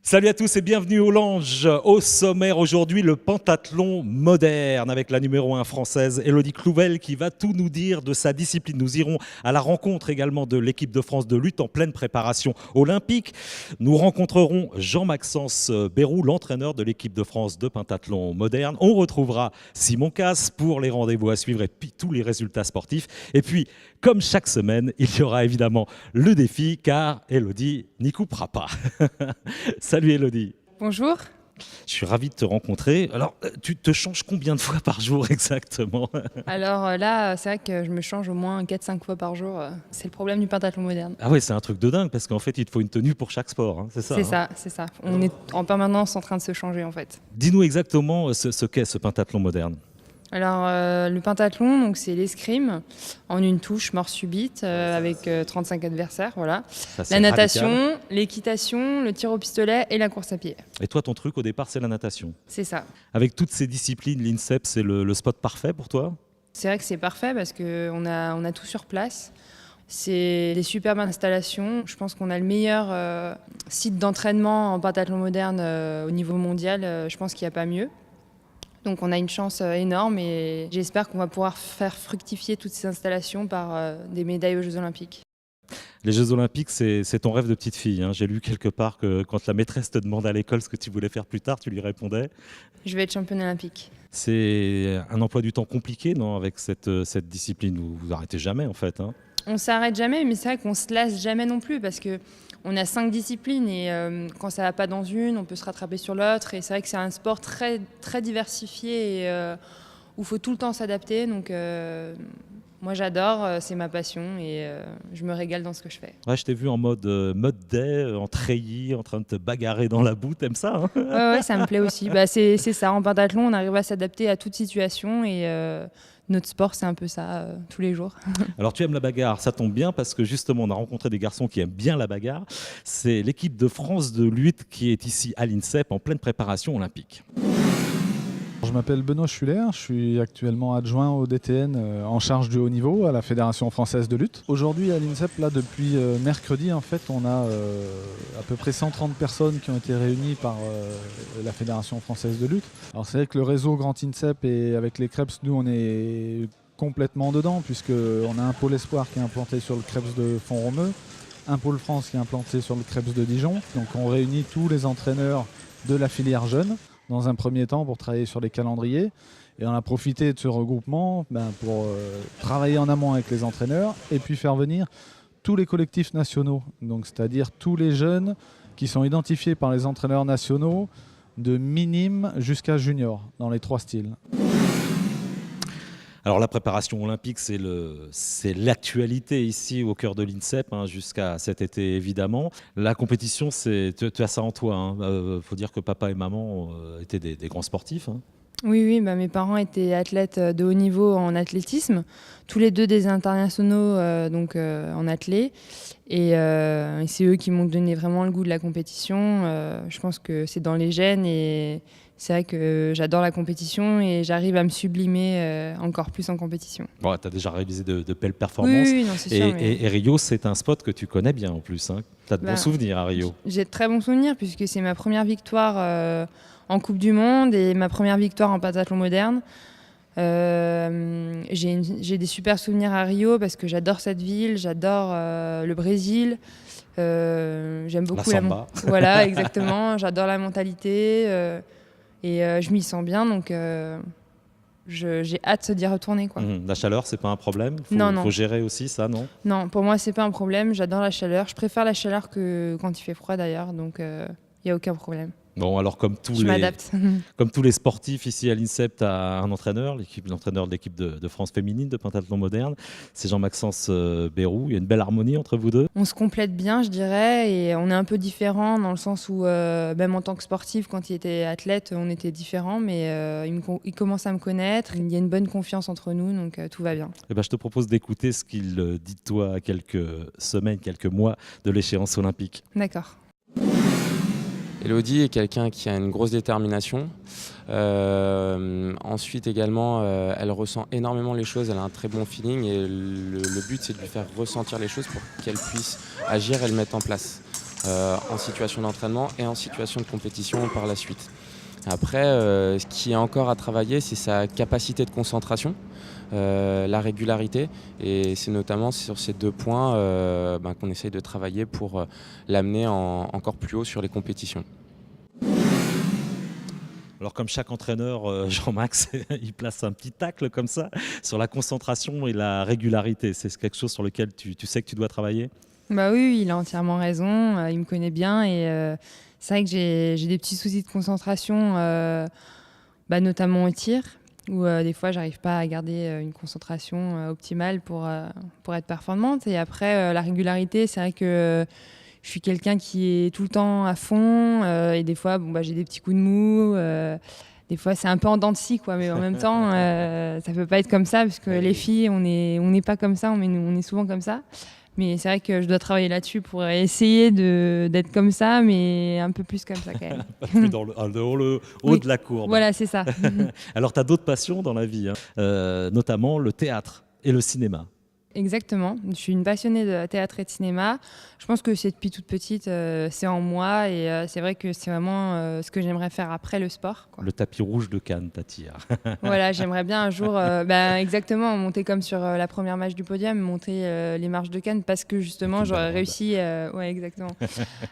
Salut à tous et bienvenue au Lange. Au sommaire aujourd'hui, le pentathlon moderne avec la numéro 1 française Elodie Clouvel qui va tout nous dire de sa discipline. Nous irons à la rencontre également de l'équipe de France de lutte en pleine préparation olympique. Nous rencontrerons Jean-Maxence Bérou, l'entraîneur de l'équipe de France de pentathlon moderne. On retrouvera Simon Casse pour les rendez-vous à suivre et puis tous les résultats sportifs. Et puis, comme chaque semaine, il y aura évidemment le défi car Elodie n'y coupera pas. Salut Elodie. Bonjour. Je suis ravi de te rencontrer. Alors, tu te changes combien de fois par jour exactement? Alors là, c'est vrai que je me change au moins 4-5 fois par jour. C'est le problème du pentathlon moderne. Ah ouais, c'est un truc de dingue parce qu'en fait, il te faut une tenue pour chaque sport, hein, c'est ça? C'est ça. On est en permanence en train de se changer en fait. Dis-nous exactement ce qu'est ce pentathlon moderne. Alors le pentathlon, donc c'est l'escrime en une touche mort subite avec 35 adversaires, voilà. Ça, c'est La natation, radical. l'équitation, le tir au pistolet et la course à pied. Et toi, ton truc au départ, c'est la natation. C'est ça. Avec toutes ces disciplines, l'INSEP, c'est le spot parfait pour toi? C'est vrai que c'est parfait parce qu'on a tout sur place. C'est des superbes installations. Je pense qu'on a le meilleur site d'entraînement en pentathlon moderne au niveau mondial. Je pense qu'il n'y a pas mieux. Donc on a une chance énorme et j'espère qu'on va pouvoir faire fructifier toutes ces installations par des médailles aux Jeux Olympiques. Les Jeux Olympiques, c'est ton rêve de petite fille, hein. J'ai lu quelque part que quand la maîtresse te demandait à l'école ce que tu voulais faire plus tard, tu lui répondais. Je vais être championne olympique. C'est un emploi du temps compliqué, non, avec cette discipline? Vous arrêtez jamais, en fait, hein. On s'arrête jamais, mais c'est vrai qu'on se lasse jamais non plus parce que on a 5 disciplines et quand ça va pas dans une, on peut se rattraper sur l'autre. Et c'est vrai que c'est un sport très, très diversifié et où il faut tout le temps s'adapter. Donc moi j'adore, c'est ma passion et je me régale dans ce que je fais. Ouais, je t'ai vu en mode day, en treillis, en train de te bagarrer dans la boue, t'aimes ça, hein? Ouais, ça me plaît aussi. Bah, c'est ça, en pentathlon, on arrive à s'adapter à toute situation et notre sport, c'est un peu ça, tous les jours. Alors tu aimes la bagarre, ça tombe bien parce que justement on a rencontré des garçons qui aiment bien la bagarre. C'est l'équipe de France de lutte qui est ici à l'INSEP en pleine préparation olympique. Je m'appelle Benoît Schuller, je suis actuellement adjoint au DTN en charge du haut niveau à la Fédération française de lutte. Aujourd'hui à l'INSEP, là, depuis mercredi, en fait, on a à peu près 130 personnes qui ont été réunies par la Fédération française de lutte. Alors c'est vrai que le réseau Grand INSEP et avec les Krebs, nous on est complètement dedans puisqu'on a un pôle espoir qui est implanté sur le Krebs de Font-Romeu, un pôle France qui est implanté sur le Krebs de Dijon. Donc on réunit tous les entraîneurs de la filière jeune dans un premier temps pour travailler sur les calendriers. Et on a profité de ce regroupement pour travailler en amont avec les entraîneurs et puis faire venir tous les collectifs nationaux, donc c'est-à-dire tous les jeunes qui sont identifiés par les entraîneurs nationaux de minime jusqu'à junior dans les 3 styles. Alors la préparation olympique, c'est l'actualité ici au cœur de l'INSEP, hein, jusqu'à cet été évidemment. La compétition, tu as ça en toi, hein. Faut dire que papa et maman étaient des grands sportifs, hein. Oui, bah, mes parents étaient athlètes de haut niveau en athlétisme, tous les deux des internationaux en athlé. Et c'est eux qui m'ont donné vraiment le goût de la compétition. Je pense que c'est dans les gènes et c'est vrai que j'adore la compétition et j'arrive à me sublimer encore plus en compétition. Bon, tu as déjà réalisé de belles performances. Oui, non, c'est sûr. Et Rio, c'est un spot que tu connais bien en plus, hein. Tu as de bons souvenirs à Rio. J'ai de très bons souvenirs puisque c'est ma première victoire en Coupe du Monde et ma première victoire en pentathlon moderne. J'ai des super souvenirs à Rio parce que j'adore cette ville, j'adore le Brésil. J'aime beaucoup la samba. Voilà, exactement. J'adore la mentalité et je m'y sens bien, donc j'ai hâte d'y retourner, quoi. La chaleur, c'est pas un problème? Non. Faut gérer aussi ça, non? Non, pour moi, c'est pas un problème. J'adore la chaleur. Je préfère la chaleur que quand il fait froid, d'ailleurs, donc il n'y a aucun problème. Bon, alors comme Je m'adapte. comme tous les sportifs ici à l'INSEP, tu as un entraîneur, l'entraîneur de l'équipe de France féminine de pentathlon moderne, c'est Jean-Maxence Bérou. Il y a une belle harmonie entre vous deux? On se complète bien, je dirais, et on est un peu différents dans le sens où, même en tant que sportif, quand il était athlète, on était différents, mais il commence à me connaître, il y a une bonne confiance entre nous, donc tout va bien. Eh ben, je te propose d'écouter ce qu'il dit de toi à quelques semaines, quelques mois de l'échéance olympique. D'accord. Elodie est quelqu'un qui a une grosse détermination. Ensuite également, elle ressent énormément les choses, elle a un très bon feeling et le but c'est de lui faire ressentir les choses pour qu'elle puisse agir et le mettre en place. en situation d'entraînement et en situation de compétition par la suite. Après, ce qui est encore à travailler, c'est sa capacité de concentration, la régularité, et c'est notamment sur ces 2 points qu'on essaye de travailler pour l'amener encore plus haut sur les compétitions. Alors comme chaque entraîneur, Jean-Max, il place un petit tacle comme ça sur la concentration et la régularité. C'est quelque chose sur lequel tu sais que tu dois travailler? Bah oui, il a entièrement raison. Il me connaît bien et c'est vrai que j'ai des petits soucis de concentration, notamment au tir, où des fois j'arrive pas à garder une concentration optimale pour être performante. Et après, la régularité, c'est vrai que je suis quelqu'un qui est tout le temps à fond et des fois, j'ai des petits coups de mou. Des fois, c'est un peu en dents de scie, quoi. Mais en même temps, ça peut pas être comme ça parce que les filles, on n'est pas comme ça. On est souvent comme ça. Mais c'est vrai que je dois travailler là-dessus pour essayer d'être comme ça, mais un peu plus comme ça quand même. Pas plus dans le haut Oui. de la courbe. Voilà, c'est ça. Alors tu as d'autres passions dans la vie, notamment le théâtre et le cinéma. Exactement. Je suis une passionnée de théâtre et de cinéma. Je pense que c'est depuis toute petite, c'est en moi et c'est vrai que c'est vraiment ce que j'aimerais faire après le sport, quoi. Le tapis rouge de Cannes t'attire. Voilà, j'aimerais bien un jour, exactement, monter comme sur la première marche du podium, monter les marches de Cannes parce que justement Avec une j'aurais belle réussi, ouais, exactement,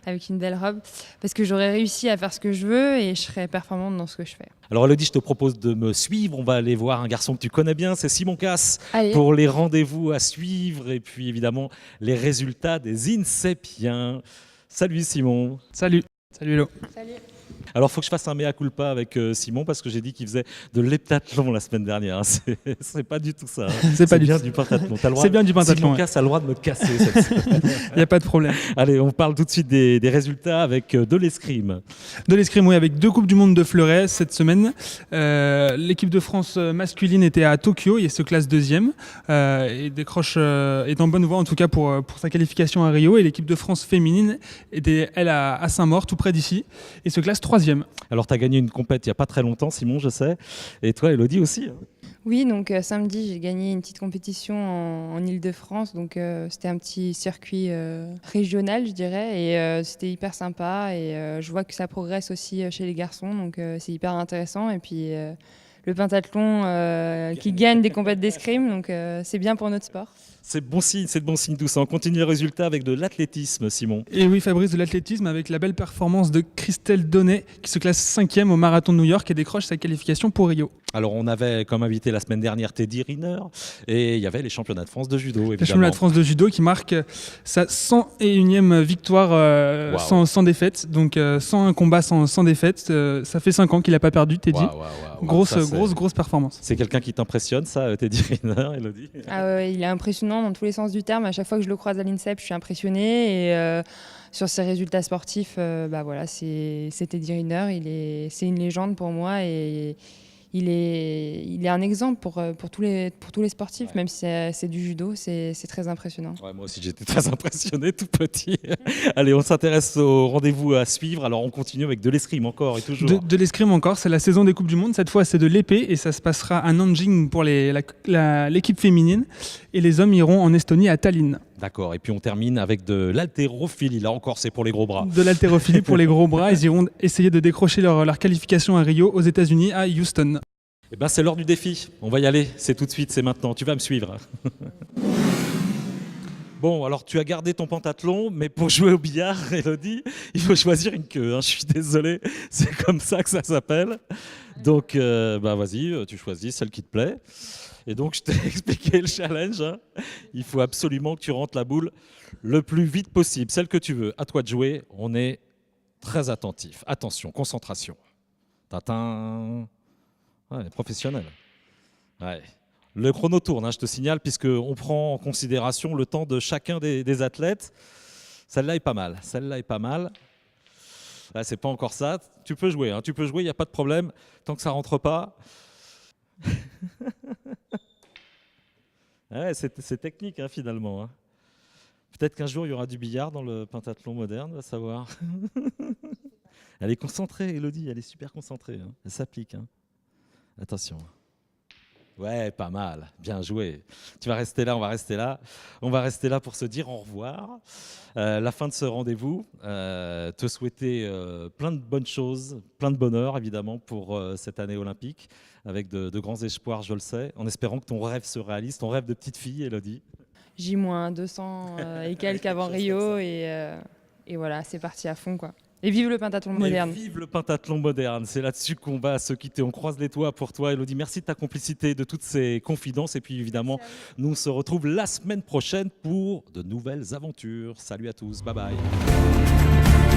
avec une belle robe, parce que j'aurais réussi à faire ce que je veux et je serais performante dans ce que je fais. Alors Elodie, je te propose de me suivre. On va aller voir un garçon que tu connais bien, c'est Simon Casse, Allez. pour les rendez-vous à suivre et puis évidemment les résultats des INSEPiens. Salut Simon. Salut Hello. Salut. Alors, il faut que je fasse un mea culpa avec Simon parce que j'ai dit qu'il faisait de l'heptathlon la semaine dernière. C'est pas du tout ça. C'est pas bien du- du pentathlon. C'est bien du pentathlon, Simon ouais. Casse a le droit de me casser cette semaine. Il n'y a pas de problème. Allez, on parle tout de suite des résultats avec de l'escrime. De l'escrime, oui, avec 2 Coupes du Monde de fleuret cette semaine. L'équipe de France masculine était à Tokyo et se classe 2e et décroche, est en bonne voie en tout cas pour sa qualification à Rio. Et l'équipe de France féminine était, elle, à Saint-Maur, tout près d'ici, et se classe 3e. Alors, tu as gagné une compète il n'y a pas très longtemps, Simon, je sais. Et toi, Elodie aussi, hein. Oui, donc samedi, j'ai gagné une petite compétition en Île-de-France. Donc c'était un petit circuit régional, je dirais. Et c'était hyper sympa. Et je vois que ça progresse aussi chez les garçons. Donc c'est hyper intéressant. Et puis le pentathlon qui gagne des compètes d'escrime. Donc c'est bien pour notre sport. C'est de bon signe tout ça. On continue le résultat avec de l'athlétisme, Simon. Et oui, Fabrice, de l'athlétisme avec la belle performance de Christelle Donnet qui se classe 5e au marathon de New York et décroche sa qualification pour Rio. Alors, on avait comme invité la semaine dernière Teddy Riner et il y avait les championnats de France de judo, évidemment. Le championnat de France de judo qui marque sa 101e victoire sans défaite. Donc 101 combats sans défaite. Ça fait 5 ans qu'il n'a pas perdu, Teddy. Grosse performance. C'est quelqu'un qui t'impressionne, ça, Teddy Riner, Elodie? Ah ouais, il est impressionnant dans tous les sens du terme. À chaque fois que je le croise à l'INSEP, je suis impressionnée. Et sur ses résultats sportifs, c'est Teddy Riner. C'est une légende pour moi et il est un exemple pour tous les sportifs, ouais. Même si c'est du judo, c'est très impressionnant. Ouais, moi aussi, j'étais très impressionné tout petit. Allez, on s'intéresse au rendez-vous à suivre. Alors, on continue avec de l'escrime encore et toujours. De l'escrime encore, c'est la saison des Coupes du Monde. Cette fois, c'est de l'épée et ça se passera à Nanjing pour l'équipe féminine. Et les hommes iront en Estonie à Tallinn. D'accord, et puis on termine avec de l'haltérophilie. Là encore, c'est pour les gros bras. De l'haltérophilie pour les gros bras. Ils iront essayer de décrocher leur qualification à Rio, aux États-Unis, à Houston. Eh ben, c'est l'heure du défi. On va y aller. C'est tout de suite, c'est maintenant. Tu vas me suivre. Bon, alors tu as gardé ton pentathlon, mais pour jouer au billard, Elodie, il faut choisir une queue. Hein. Je suis désolé, c'est comme ça que ça s'appelle. Donc, vas-y, tu choisis celle qui te plaît. Et donc, je t'ai expliqué le challenge. Hein. Il faut absolument que tu rentres la boule le plus vite possible. Celle que tu veux. À toi de jouer. On est très attentif. Attention, concentration. Tatin. Ouais, professionnel. Ouais. Le chrono tourne, hein, je te signale, puisqu'on prend en considération le temps de chacun des athlètes. Celle-là est pas mal. Là, c'est pas encore ça. Tu peux jouer, il n'y a pas de problème. Tant que ça rentre pas. Ouais, c'est technique, hein, finalement. Hein. Peut-être qu'un jour, il y aura du billard dans le pentathlon moderne, on va savoir. Elle est concentrée, Elodie, elle est super concentrée. Hein. Elle s'applique. Hein. Attention. Ouais, pas mal. Bien joué. Tu vas rester là, on va rester là. On va rester là pour se dire au revoir. La fin de ce rendez-vous. Te souhaiter plein de bonnes choses, plein de bonheur, évidemment, pour cette année olympique, avec de grands espoirs, je le sais, en espérant que ton rêve se réalise, ton rêve de petite fille, Elodie. J-200 et quelques avant Rio. Et voilà, c'est parti à fond, quoi. Et vive le pentathlon moderne. Et vive le pentathlon moderne. C'est là-dessus qu'on va se quitter. On croise les doigts pour toi, Elodie. Merci de ta complicité, de toutes ces confidences. Et puis évidemment, nous on se retrouve la semaine prochaine pour de nouvelles aventures. Salut à tous. Bye bye.